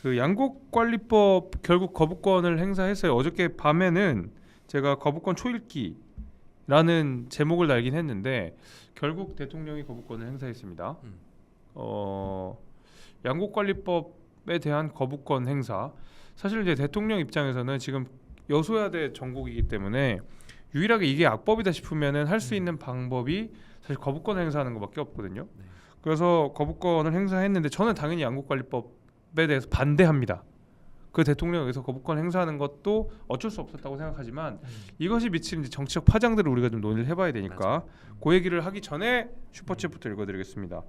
그 양곡관리법 결국 거부권을 행사했어요. 어저께 밤에는 제가 거부권 초읽기라는 제목을 달긴 했는데 결국 대통령이 거부권을 행사했습니다. 양곡관리법에 대한 거부권 행사. 사실 이제 대통령 입장에서는 지금 여소야대 정국이기 때문에 유일하게 이게 악법이다 싶으면은 할 수 있는 방법이 사실 거부권 행사하는 것밖에 없거든요. 네. 그래서 거부권을 행사했는데 저는 당연히 양곡관리법에 대해서 반대합니다. 그 대통령에서 거부권 행사하는 것도 어쩔 수 없었다고 생각하지만 이것이 미치는 정치적 파장들을 우리가 좀 논의를 해봐야 되니까 그 얘기를 하기 전에 슈퍼챗부터 읽어드리겠습니다.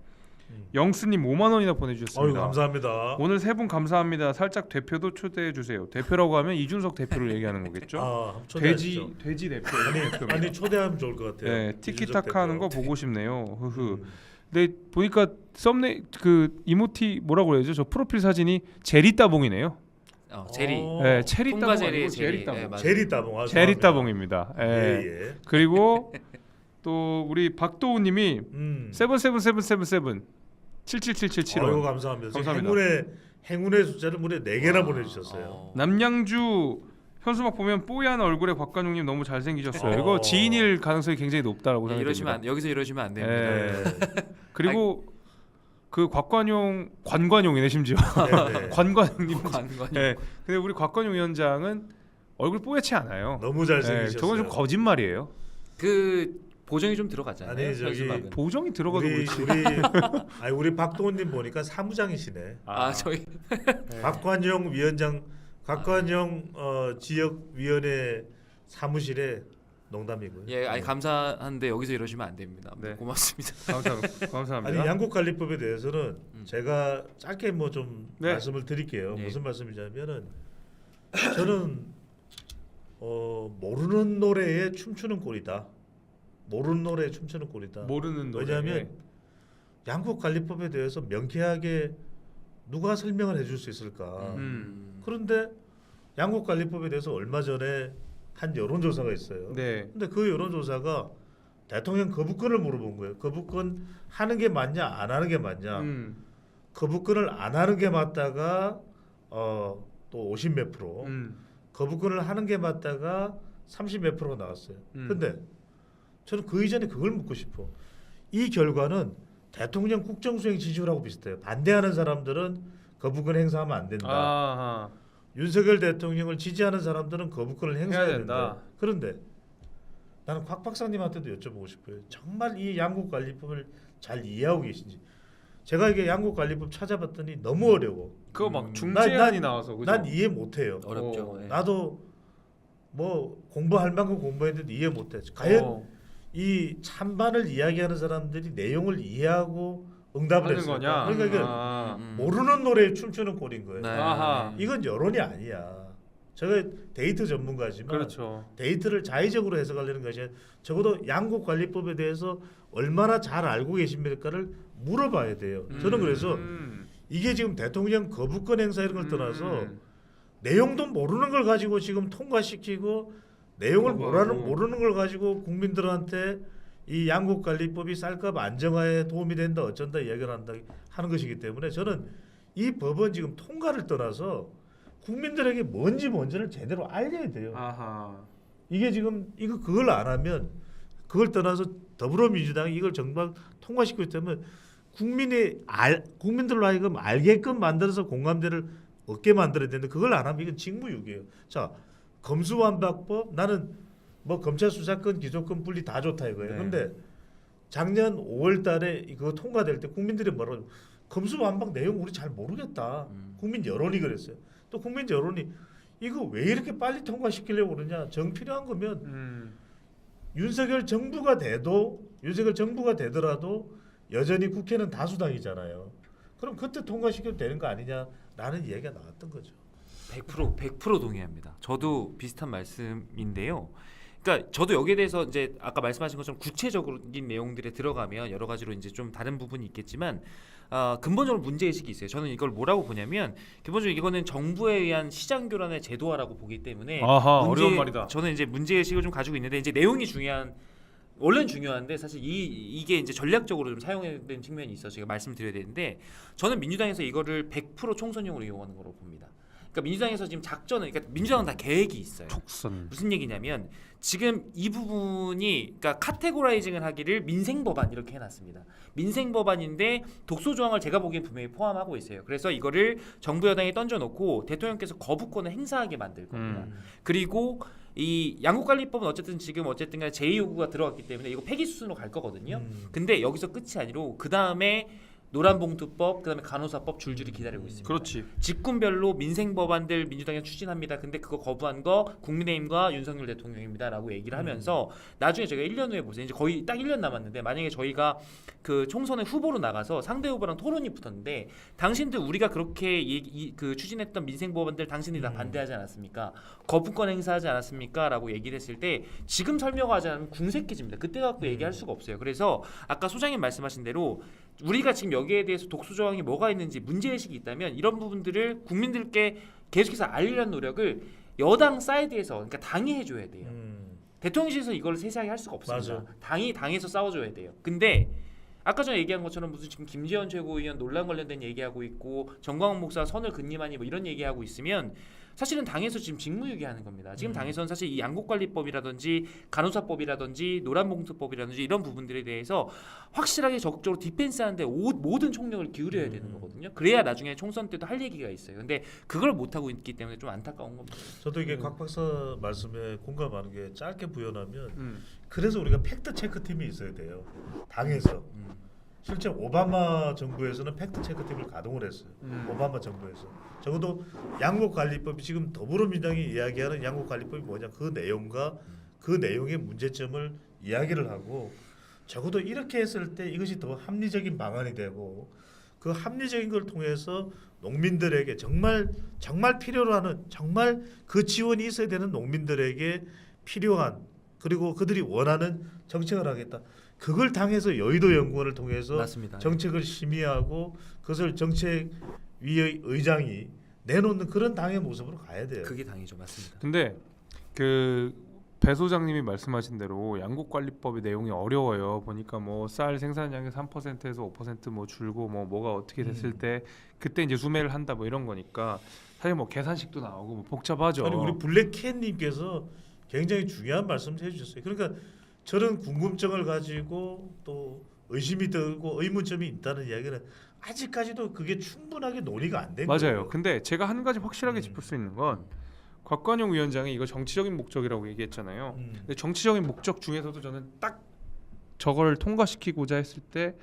영수님 5만 원이나 보내주셨습니다. 아유, 감사합니다. 오늘 세 분 감사합니다. 살짝 대표도 초대해 주세요. 대표라고 하면 이준석 대표를 얘기하는 거겠죠? 한번 돼지 대표. 아니 초대하면 좋을 것 같아요. 네, 티키타카 하는 거 보고 싶네요. 흐흐. 음. 근데 보니까 썸네 그 이모티 뭐라고 그래야죠? 저 프로필 사진이 제리 따봉이네요. 제리. 네, 체리 통과 따봉 제리, 아니고 제리. 제리 따봉. 네, 맞아요. 제리 따봉. 제리 따봉입니다. 예. 예. 그리고 또 우리 박도우님이 음. 777777 777775. 아유, 감사합니다. 감사합니다. 행운의 숫자를 무려 4개나 보내주셨어요. 남양주 현수막 보면 뽀얀 얼굴의 곽관용님 너무 잘생기셨어요. 이거 지인일 가능성이 굉장히 높다라고 네, 생각됩니다. 여기서 이러시면 안 됩니다. 네. 그리고 그 관관용이네 심지어. 네. 관관용님. 관관이. 네. 근데 우리 곽관용 위원장은 얼굴 뽀얗지 않아요. 너무 잘생기셨어요. 저건 좀 거짓말이에요. 그 보정이 좀 들어가잖아요. 아니, 저기 현수막은. 보정이 들어가도 그렇지. 우리 박동훈님 보니까 사무장이시네. 저희 박관영 위원장, 박관영 지역위원회 사무실에 농담이고요. 예, 아니 감사한데 여기서 이러시면 안 됩니다. 네. 고맙습니다. 감사합니다. 아니 양곡관리법에 대해서는 제가 짧게 뭐 좀 네. 말씀을 드릴게요. 네. 무슨 말씀이냐면은 저는 모르는 노래에 춤추는 꼴이다. 모르는 노래에 춤추는 꼴이다. 모르는 노래. 왜냐하면 양곡관리법에 대해서 명쾌하게 누가 설명을 해줄 수 있을까. 그런데 양곡관리법에 대해서 얼마 전에 한 여론조사가 있어요. 네. 근데 그 여론조사가 대통령 거부권을 물어본 거예요. 거부권 하는 게 맞냐 안 하는 게 맞냐. 거부권을 안 하는 게 맞다가 또 50 몇 프로. 거부권을 하는 게 맞다가 30 몇 프로가 나왔어요. 근데 저는 그 이전에 그걸 묻고 싶어. 이 결과는 대통령 국정수행 지지율하고 비슷해요. 반대하는 사람들은 거부권 행사하면 안 된다. 아하. 윤석열 대통령을 지지하는 사람들은 거부권을 행사해야 해야 된다. 된다. 그런데 나는 곽 박사님한테도 여쭤보고 싶어요. 정말 이 양곡관리법을 잘 이해하고 계신지. 제가 이게 양곡관리법 찾아봤더니 너무 어려워. 그거 막 중재안이 나와서 그죠? 난 이해 못해요. 어렵죠. 예. 나도 뭐 공부할 만큼 공부했는데 이해 못해. 과연 이 찬반을 이야기하는 사람들이 내용을 이해하고 응답을 하는 했을까? 거냐? 그러니까 이게 모르는 노래에 춤추는 꼴인 거예요. 네. 아하. 이건 여론이 아니야. 제가 데이터 전문가지만 그렇죠. 데이터를 자의적으로 해석하려는 것이 적어도 양곡관리법에 대해서 얼마나 잘 알고 계십니까를 물어봐야 돼요. 저는 그래서 이게 지금 대통령 거부권 행사 이런 걸 떠나서 내용도 모르는 걸 가지고 지금 통과시키고 내용을 모르는 걸 가지고 국민들한테 이 양곡관리법이 쌀값 안정화에 도움이 된다 어쩐다 이야기를 한다 하는 것이기 때문에 저는 이 법은 지금 통과를 떠나서 국민들에게 뭔지를 제대로 알려야 돼요. 아하. 이게 지금 그걸 안 하면 그걸 떠나서 더불어민주당이 이걸 정말 통과시키기 때문에 국민들로 하여금 알게끔 만들어서 공감대를 얻게 만들어야 되는데 그걸 안 하면 이건 직무유기예요. 자, 검수완박법 나는 뭐 검찰 수사권 기소권 분리 다 좋다 이거예요. 네. 근데 작년 5월달에 그거 통과될 때 국민들이 뭐라고 검수완박 내용 우리 잘 모르겠다. 국민 여론이 그랬어요. 또 국민 여론이 이거 왜 이렇게 빨리 통과시키려고 그러냐. 정 필요한 거면 윤석열 정부가 되더라도 여전히 국회는 다수당이잖아요. 그럼 그때 통과시켜도 되는 거 아니냐라는 이야기가 나왔던 거죠. 100% 동의합니다. 저도 비슷한 말씀인데요. 그러니까 저도 여기에 대해서 이제 아까 말씀하신 것처럼 구체적인 내용들에 들어가면 여러 가지로 이제 좀 다른 부분이 있겠지만 근본적으로 문제 의식이 있어요. 저는 이걸 뭐라고 보냐면 기본적으로 이거는 정부에 의한 시장 교란의 제도화라고 보기 때문에 아하, 어려운 말이다. 저는 이제 문제 의식을 좀 가지고 있는데 이제 내용이 중요한 원래는 중요한데 사실 이게 이제 전략적으로 좀 사용된 측면이 있어서 제가 말씀을 드려야 되는데 저는 민주당에서 이거를 100% 총선용으로 이용하는 거로 봅니다. 그러니까 민주당에서 지금 작전은 그러니까 민주당은 다 계획이 있어요. 촉선. 무슨 얘기냐면 지금 이 부분이 그러니까 카테고라이징을 하기를 민생 법안 이렇게 해놨습니다. 민생 법안인데 독소 조항을 제가 보기엔 분명히 포함하고 있어요. 그래서 이거를 정부 여당에 던져놓고 대통령께서 거부권을 행사하게 만들 겁니다. 그리고 이 양국관리법은 어쨌든 간에 제2 요구가 들어갔기 때문에 이거 폐기 수순으로 갈 거거든요. 근데 여기서 끝이 아니고 그 다음에 노란봉투법, 그다음에 간호사법 줄줄이 기다리고 있습니다. 그렇지. 직군별로 민생 법안들 민주당이 추진합니다. 근데 그거 거부한 거 국민의힘과 윤석열 대통령입니다라고 얘기를 하면서 나중에 제가 1년 후에 보세요. 이제 거의 딱 1년 남았는데 만약에 저희가 그 총선에 후보로 나가서 상대 후보랑 토론이 붙었는데 당신들 우리가 그렇게 그 추진했던 민생 법안들 당신들이 다 반대하지 않았습니까? 거부권 행사하지 않았습니까?라고 얘기를 했을 때 지금 설명하지 않으면 궁색해집니다. 그때 갖고 얘기할 수가 없어요. 그래서 아까 소장님 말씀하신 대로 우리가 지금 여기에 대해서 독소 조항이 뭐가 있는지 문제의식이 있다면 이런 부분들을 국민들께 계속해서 알리려는 노력을 여당 사이드에서 그러니까 당이 해줘야 돼요. 대통령실에서 이걸 세세하게 할 수가 없습니다. 맞아. 당에서 싸워줘야 돼요. 근데 아까 전에 얘기한 것처럼 무슨 지금 김재원 최고위원 논란 관련된 얘기하고 있고 정광훈 목사 선을 근님하니 뭐 이런 얘기하고 있으면 사실은 당에서 지금 직무유기하는 겁니다. 지금 당에서는 사실 이 양국관리법이라든지 간호사법이라든지 노란봉투법이라든지 이런 부분들에 대해서 확실하게 적극적으로 디펜스하는데 모든 총력을 기울여야 되는 거거든요. 그래야 나중에 총선 때도 할 얘기가 있어요. 근데 그걸 못 하고 있기 때문에 좀 안타까운 겁니다. 저도 이게 곽 박사 말씀에 공감하는 게 짧게 부연하면 그래서 우리가 팩트 체크 팀이 있어야 돼요. 당에서. 실제 오바마 정부에서는 팩트 체크 팀을 가동을 했어요. 오바마 정부에서 적어도 양국관리법이 지금 더불어민주당이 이야기하는 양국관리법이 뭐냐 그 내용과 그 내용의 문제점을 이야기를 하고 적어도 이렇게 했을 때 이것이 더 합리적인 방안이 되고 그 합리적인 걸 통해서 농민들에게 정말 필요로 하는 정말 그 지원이 있어야 되는 농민들에게 필요한 그리고 그들이 원하는 정책을 하겠다. 그걸 당해서 여의도 연구원을 통해서 맞습니다. 정책을 심의하고 그것을 정책위의 의장이 내놓는 그런 당의 모습으로 가야 돼요. 그게 당이죠, 맞습니다. 근데 그 배 소장님이 말씀하신 대로 양국관리법의 내용이 어려워요. 보니까 뭐 쌀 생산량의 3%에서 5%뭐 줄고 뭐가 어떻게 됐을 때 그때 이제 수매를 한다 뭐 이런 거니까 사실 뭐 계산식도 나오고 뭐 복잡하죠. 아니 우리 블랙캣님께서 굉장히 중요한 말씀을 해주셨어요. 그러니까 저런 궁금증을 가지고 또 의심이 들고 의문점이 있다는 이야기는 아직까지도 그게 충분하게 논의가 안 된 거예요. 맞아요. 근데 제가 한 가지 확실하게 짚을 수 있는 건 곽관용 위원장이 이거 정치적인 목적이라고 얘기했잖아요. 근데 정치적인 목적 중에서도 저는 딱 저걸 통과시키고자 했을 때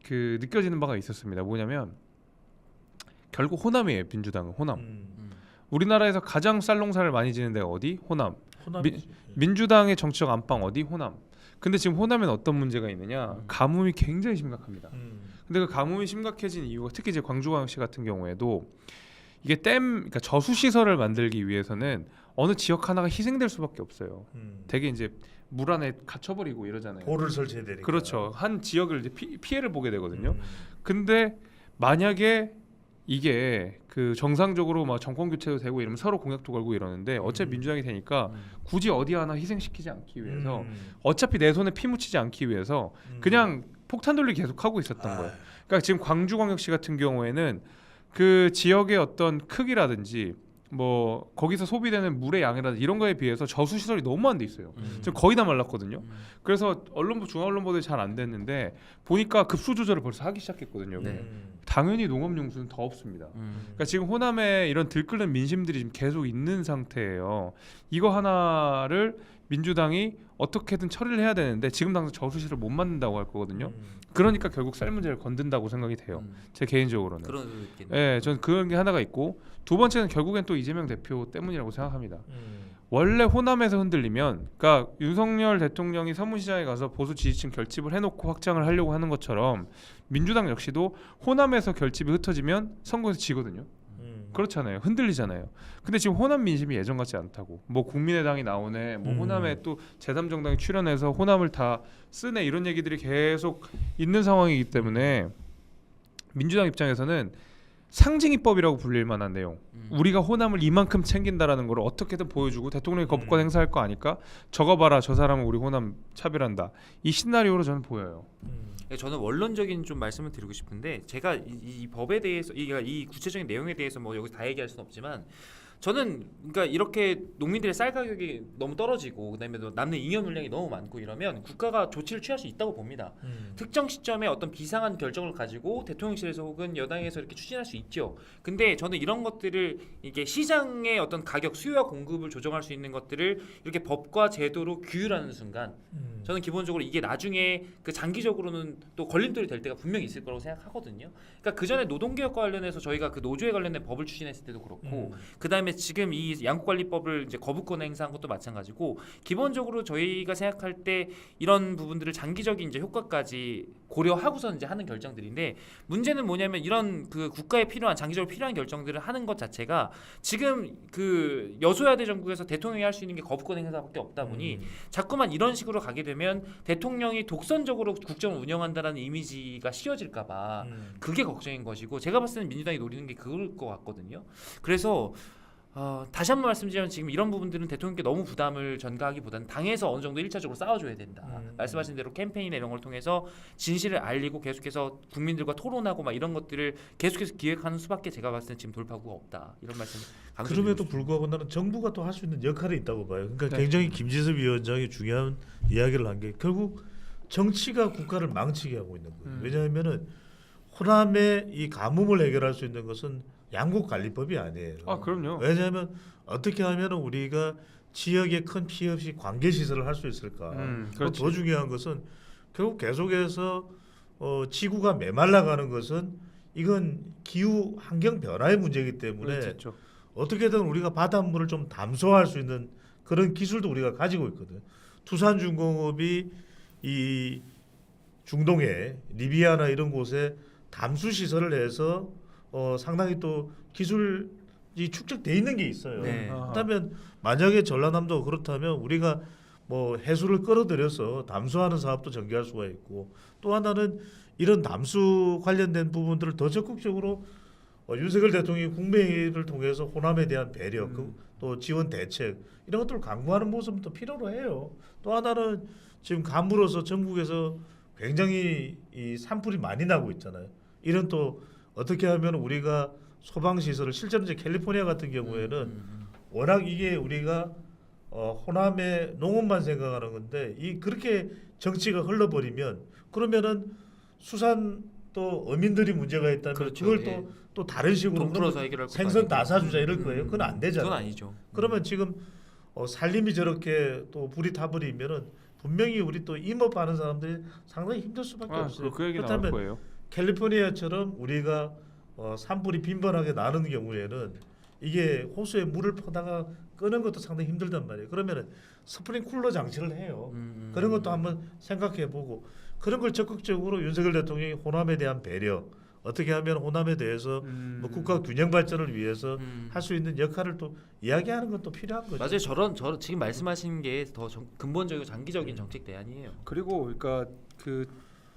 그 느껴지는 바가 있었습니다. 뭐냐면 결국 호남이에요. 민주당은 호남. 우리나라에서 가장 쌀 농사를 많이 지는 데가 어디? 호남. 민주당의 정치적 안방 어디? 호남. 근데 지금 호남에는 어떤 문제가 있느냐? 가뭄이 굉장히 심각합니다. 근데 그 가뭄이 심각해진 이유가 특히 이제 광주광역시 같은 경우에도 이게 그러니까 저수 시설을 만들기 위해서는 어느 지역 하나가 희생될 수밖에 없어요. 되게 이제 물 안에 갇혀버리고 이러잖아요. 보를 설치해야 되니까. 그렇죠. 한 지역을 이제 피해를 보게 되거든요. 근데 만약에 이게 그 정상적으로 막 정권 교체도 되고 이러면 서로 공약도 걸고 이러는데 어차피 민주당이 되니까 굳이 어디 하나 희생시키지 않기 위해서 어차피 내 손에 피 묻히지 않기 위해서 그냥 폭탄 돌리기 계속 하고 있었던 거예요. 그러니까 지금 광주광역시 같은 경우에는 그 지역의 어떤 크기라든지 뭐 거기서 소비되는 물의 양이라든지 이런 거에 비해서 저수 시설이 너무 안 돼 있어요. 지금 거의 다 말랐거든요. 그래서 중앙 언론보도에 잘 안 됐는데 보니까 급수 조절을 벌써 하기 시작했거든요. 당연히 농업용수는 더 없습니다. 그러니까 지금 호남에 이런 들끓는 민심들이 지금 계속 있는 상태예요. 이거 하나를 민주당이 어떻게든 처리를 해야 되는데 지금 당장 저수시를 못 만든다고 할 거거든요. 그러니까 결국 쌀 문제를 건든다고 생각이 돼요. 제 개인적으로는. 그런 있겠네요. 네, 저는 그런 게 하나가 있고 두 번째는 결국엔 또 이재명 대표 때문이라고 생각합니다. 원래 호남에서 흔들리면, 그러니까 윤석열 대통령이 서문시장에 가서 보수 지지층 결집을 해놓고 확장을 하려고 하는 것처럼 민주당 역시도 호남에서 결집이 흩어지면 선거에서 지거든요. 그렇잖아요. 흔들리잖아요. 근데 지금 호남 민심이 예전 같지 않다고. 뭐 국민의당이 나오네. 뭐 호남에 또 제3정당이 출연해서 호남을 다 쓰네. 이런 얘기들이 계속 있는 상황이기 때문에 민주당 입장에서는 상징이법이라고 불릴 만한 내용. 음. 우리가 호남을 이만큼 챙긴다라는 걸 어떻게든 보여주고 대통령이 거부권 행사할 거 아니까 저거 봐라 저 사람은 우리 호남 차별한다. 이 시나리오로 저는 보여요. 저는 원론적인 좀 말씀을 드리고 싶은데 제가 이 법에 대해서 이 구체적인 내용에 대해서 뭐 여기서 다 얘기할 수는 없지만 저는 그러니까 이렇게 농민들의 쌀 가격이 너무 떨어지고 그다음에 남는 잉여 물량이 너무 많고 이러면 국가가 조치를 취할 수 있다고 봅니다. 특정 시점에 어떤 비상한 결정을 가지고 대통령실에서 혹은 여당에서 이렇게 추진할 수 있죠. 근데 저는 이런 것들을 이게 시장의 어떤 가격 수요와 공급을 조정할 수 있는 것들을 이렇게 법과 제도로 규율하는 순간 저는 기본적으로 이게 나중에 그 장기적으로는 또 걸림돌이 될 때가 분명히 있을 거라고 생각하거든요. 그러니까 그 전에 노동개혁과 관련해서 저희가 그 노조에 관련된 법을 추진했을 때도 그렇고 그다음에 지금 이 양국관리법을 이제 거부권 행사한 것도 마찬가지고 기본적으로 저희가 생각할 때 이런 부분들을 장기적인 이제 효과까지 고려하고서 이제 하는 결정들인데 문제는 뭐냐면 이런 그 국가에 필요한 장기적으로 필요한 결정들을 하는 것 자체가 지금 그 여소야대 정국에서 대통령이 할 수 있는 게 거부권 행사밖에 없다 보니 자꾸만 이런 식으로 가게 되면 대통령이 독선적으로 국정을 운영한다라는 이미지가 씌워질까봐 그게 걱정인 것이고 제가 봤을 때는 민주당이 노리는 게 그걸 것 같거든요. 그래서 다시 한번 말씀드리면 지금 이런 부분들은 대통령께 너무 부담을 전가하기보다는 당에서 어느 정도 1차적으로 싸워줘야 된다. 말씀하신 대로 캠페인이나 이런 걸 통해서 진실을 알리고 계속해서 국민들과 토론하고 막 이런 것들을 계속해서 기획하는 수밖에 제가 봤을 때 지금 돌파구가 없다. 이런 말씀 강조드리고 그럼에도 싶습니다. 불구하고 나는 정부가 또 할 수 있는 역할이 있다고 봐요. 그러니까 네. 굉장히 김지섭 위원장이 중요한 이야기를 한 게 결국 정치가 국가를 망치게 하고 있는 거예요. 왜냐하면은 호남의 이 가뭄을 해결할 수 있는 것은 양국관리법이 아니에요. 아 그럼요. 왜냐하면 어떻게 하면 우리가 지역에 큰 피해 없이 관계 시설을 할 수 있을까? 또 그렇지. 더 중요한 것은 결국 계속해서 지구가 메말라가는 것은 이건 기후 환경 변화의 문제이기 때문에 그렇죠. 어떻게든 우리가 바닷물을 좀 담소할 수 있는 그런 기술도 우리가 가지고 있거든요. 투산중공업이 이 중동에 리비아나 이런 곳에 담수 시설을 해서 상당히 또 기술이 축적돼 있는 게 있어요. 네. 그렇다면 만약에 전라남도 그렇다면 우리가 뭐 해수를 끌어들여서 담수하는 사업도 전개할 수가 있고 또 하나는 이런 담수 관련된 부분들을 더 적극적으로 윤석열 대통령이 국무회의를 통해서 호남에 대한 배려, 또 지원 대책 이런 것들을 강구하는 모습도 필요로 해요. 또 하나는 지금 가물어서 전국에서 굉장히 이 산불이 많이 나고 있잖아요. 이런 또 어떻게 하면 우리가 소방 시설을 실제로 이제 캘리포니아 같은 경우에는 워낙 이게 우리가 호남의 농업만 생각하는 건데 이 그렇게 정치가 흘러버리면 그러면은 수산 또 어민들이 문제가 있다면 그렇죠. 그걸 예. 또 다른 식으로 돈 풀어서 해결할 것도 생선 아니고. 다 사주자 이럴 거예요. 그건 안 되잖아요. 그건 아니죠. 그러면 지금 살림이 저렇게 또 불이 타버리면은 분명히 우리 또 임업하는 사람들이 상당히 힘들 수밖에 없어요. 그 얘기 나올 그렇다면 거예요. 캘리포니아처럼 우리가 산불이 빈번하게 나는 경우에는 이게 호수에 물을 퍼다가 끄는 것도 상당히 힘들단 말이에요. 그러면은 스프링쿨러 장치를 해요. 그런 것도 한번 생각해보고 그런 걸 적극적으로 윤석열 대통령이 호남에 대한 배려 어떻게 하면 호남에 대해서 뭐 국가 균형 발전을 위해서 할 수 있는 역할을 또 이야기하는 건 또 필요한 거죠. 맞아요. 저런 지금 말씀하신 게 더 근본적이고 장기적인 정책 대안이에요. 그리고 그러니까 그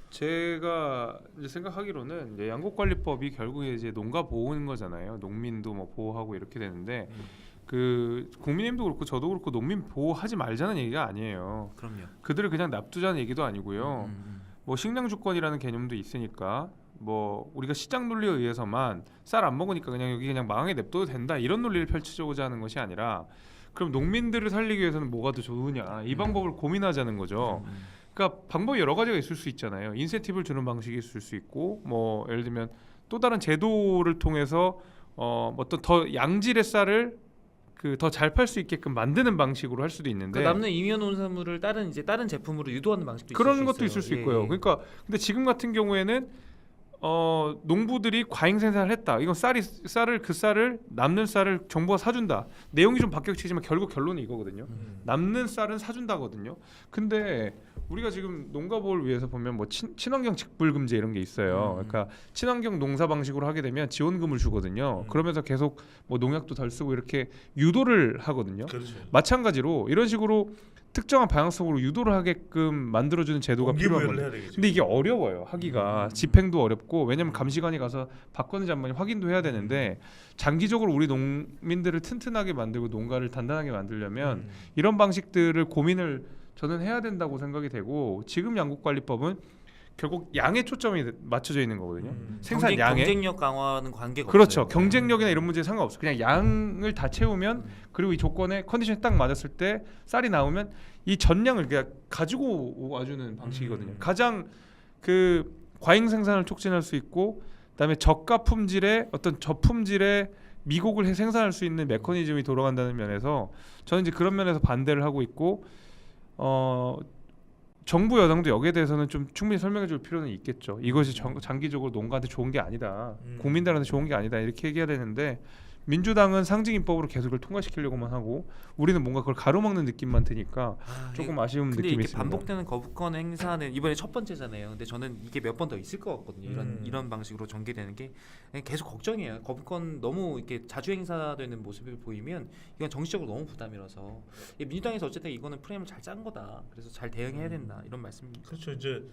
제가 이제 생각하기로는 이제 양국관리법이 결국에 이제 농가 보호인 거잖아요. 농민도 뭐 보호하고 이렇게 되는데 그 국민의힘도 그렇고 저도 그렇고 농민 보호하지 말자는 얘기가 아니에요. 그럼요. 그들을 그냥 납두자는 얘기도 아니고요. 뭐 식량 주권이라는 개념도 있으니까 뭐 우리가 시장 논리에 의해서만 쌀 안 먹으니까 그냥 여기 그냥 망하게 냅둬도 된다 이런 논리를 펼치고자 하는 것이 아니라 그럼 농민들을 살리기 위해서는 뭐가 더 좋으냐 이 방법을 고민하자는 거죠. 그러니까 방법이 여러 가지가 있을 수 있잖아요. 인센티브를 주는 방식이 있을 수 있고 뭐 예를 들면 또 다른 제도를 통해서 어떤 더 양질의 쌀을 그 더 잘 팔 수 있게끔 만드는 방식으로 할 수도 있는데 그러니까 남는 잉여 농산물을 다른 제품으로 유도하는 방식도 그런 있을 수 것도 있어요. 있을 수 예, 있고요. 예. 그러니까 근데 지금 같은 경우에는 농부들이 과잉 생산을 했다. 이건 쌀을 그 쌀을 남는 쌀을 정부가 사준다. 내용이 좀 바뀌었지만 결국 결론이 이거거든요. 남는 쌀은 사준다거든요. 근데 우리가 지금 농가보호를 위해서 보면 뭐 친환경 직불금제 이런 게 있어요. 그러니까 친환경 농사 방식으로 하게 되면 지원금을 주거든요. 그러면서 계속 뭐 농약도 덜 쓰고 이렇게 유도를 하거든요. 그렇죠. 마찬가지로 이런 식으로 특정한 방향성으로 유도를 하게끔 만들어주는 제도가 필요한 동기부여를 거예요. 해야 되겠죠. 근데 이게 어려워요. 하기가 집행도 어렵고 왜냐면 감시관이 가서 바꿨는지 안 바꿨는지 확인도 해야 되는데 장기적으로 우리 농민들을 튼튼하게 만들고 농가를 단단하게 만들려면 이런 방식들을 고민을 저는 해야 된다고 생각이 되고 지금 양국관리법은 결국 양에 초점이 맞춰져 있는 거거든요. 생산 양에 경쟁력 강화는 관계가 그렇죠. 없어요. 경쟁력이나 이런 문제에 상관없어. 그냥 양을 다 채우면 그리고 이 조건에 컨디션이 딱 맞았을 때 쌀이 나오면 이 전량을 그냥 가지고 와주는 방식이거든요. 가장 그 과잉 생산을 촉진할 수 있고 그다음에 저가 품질의 어떤 저품질의 미국을 생산할 수 있는 메커니즘이 돌아간다는 면에서 저는 이제 그런 면에서 반대를 하고 있고 정부 여당도 여기에 대해서는 좀 충분히 설명해줄 필요는 있겠죠. 이것이 장기적으로 농가한테 좋은 게 아니다, 국민들한테 좋은 게 아니다 이렇게 얘기해야 되는데 민주당은 상징입법으로 계속 그걸 통과시키려고만 하고 우리는 뭔가 그걸 가로막는 느낌만 드니까 조금 아쉬운 근데 느낌이 이게 있습니다. 반복되는 거부권 행사는 이번에 첫 번째잖아요. 근데 저는 이게 몇 번 더 있을 것 같거든요. 이런 방식으로 전개되는 게 계속 걱정이에요. 거부권 너무 이렇게 자주 행사되는 모습을 보이면 이건 정치적으로 너무 부담이라서 민주당에서 어쨌든 이거는 프레임을 잘 짠 거다. 그래서 잘 대응해야 된다 이런 말씀입니다. 그렇죠. 이제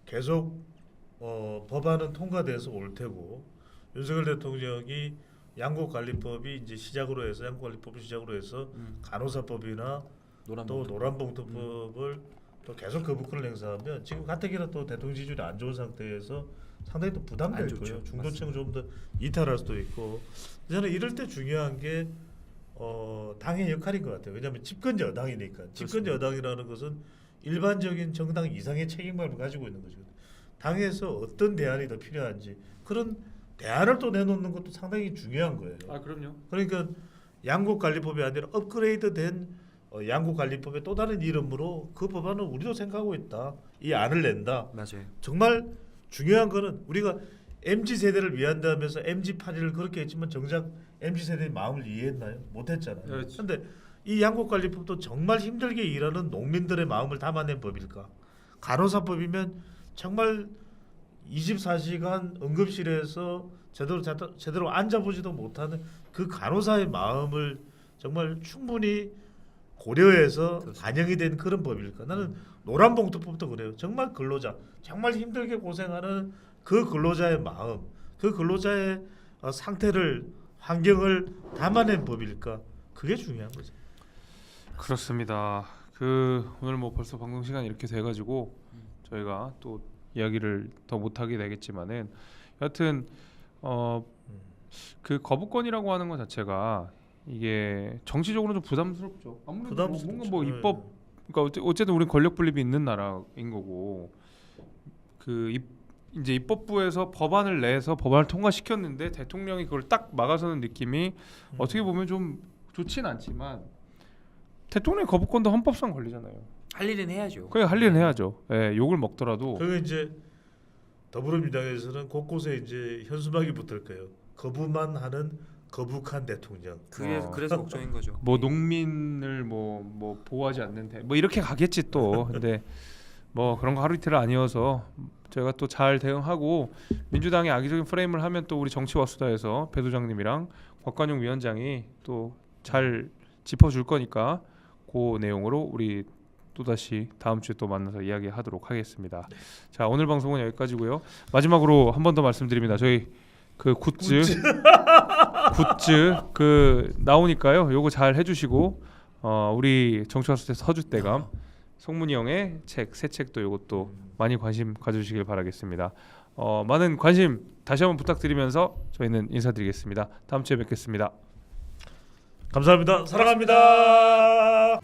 계속 법안은 통과돼서 올 테고 윤석열 대통령이 양국관리법이 이제 시작으로 해서 양국관리법을 시작으로 해서 간호사법이나 또 노란봉투법을 또 계속 거부권을 행사하면 지금 가뜩이나 또 대통령 지지율이 안 좋은 상태에서 상당히 또 부담될 거예요. 중도층 좀 더 이탈할 수도 있고 저는 이럴 때 중요한 게 당의 역할인 것 같아요. 왜냐하면 집권 여당이니까. 집권 여당이라는 것은 일반적인 정당 이상의 책임감을 가지고 있는 거죠. 당에서 어떤 대안이 더 필요한지 그런 대안을 또 내놓는 것도 상당히 중요한 거예요. 아 그럼요. 그러니까 양국관리법이 아니라 업그레이드된 양국관리법의 또 다른 이름으로 그 법안은 우리도 생각하고 있다. 이 안을 낸다. 맞아요. 정말 중요한 거는 우리가 MZ 세대를 위한다면서 MZ 파리를 그렇게 했지만 정작 MZ 세대의 마음을 이해했나요? 못했잖아요. 그런데 이 양국관리법도 정말 힘들게 일하는 농민들의 마음을 담아낸 법일까? 간호사법이면 정말 24시간 응급실에서 제대로 앉아보지도 못하는 그 간호사의 마음을 정말 충분히 고려해서 반영이 된 그런 법일까? 나는 노란봉투법도 그래요. 정말 근로자, 정말 힘들게 고생하는 그 근로자의 마음, 그 근로자의 상태를 환경을 담아낸 법일까? 그게 중요한 거죠. 그렇습니다. 오늘 뭐 벌써 방송 시간이 이렇게 돼가지고 저희가 또 이야기를 더 못하게 되겠지만은 여하튼 그 거부권이라고 하는 것 자체가 이게 정치적으로 좀 부담스럽죠. 아무래도 뭔가 뭐 입법 그러니까 어쨌든 우리는 권력 분립이 있는 나라인 거고 이제 입법부에서 법안을 내서 법안을 통과시켰는데 대통령이 그걸 딱 막아서는 느낌이 어떻게 보면 좀 좋진 않지만 대통령의 거부권도 헌법상 걸리잖아요. 할 일은 해야죠. 그래 할 일은 해야죠. 예, 욕을 먹더라도. 그게 이제 더불어민주당에서는 곳곳에 이제 현수막이 붙을 거예요. 거부만 하는 거북한 대통령. 그래서 걱정인 거죠. 뭐 농민을 뭐 보호하지 않는 뭐 이렇게 가겠지 또. 근데 뭐 그런 거 하루 이틀 아니어서 저희가 또 잘 대응하고 민주당의 악의적인 프레임을 하면 또 우리 정치와수다에서 배 소장님이랑 곽관용 위원장이 또 잘 짚어줄 거니까 그 내용으로 우리 또다시 다음 주에 또 만나서 이야기하도록 하겠습니다. 자 오늘 방송은 여기까지고요. 마지막으로 한 번 더 말씀드립니다. 저희 그 굿즈 그 나오니까요. 요거 잘 해주시고 우리 정치와수대 서주대감 송문희 형의 새 책도 요것도 많이 관심 가져주시길 바라겠습니다. 많은 관심 다시 한번 부탁드리면서 저희는 인사드리겠습니다. 다음 주에 뵙겠습니다. 감사합니다. 사랑합니다.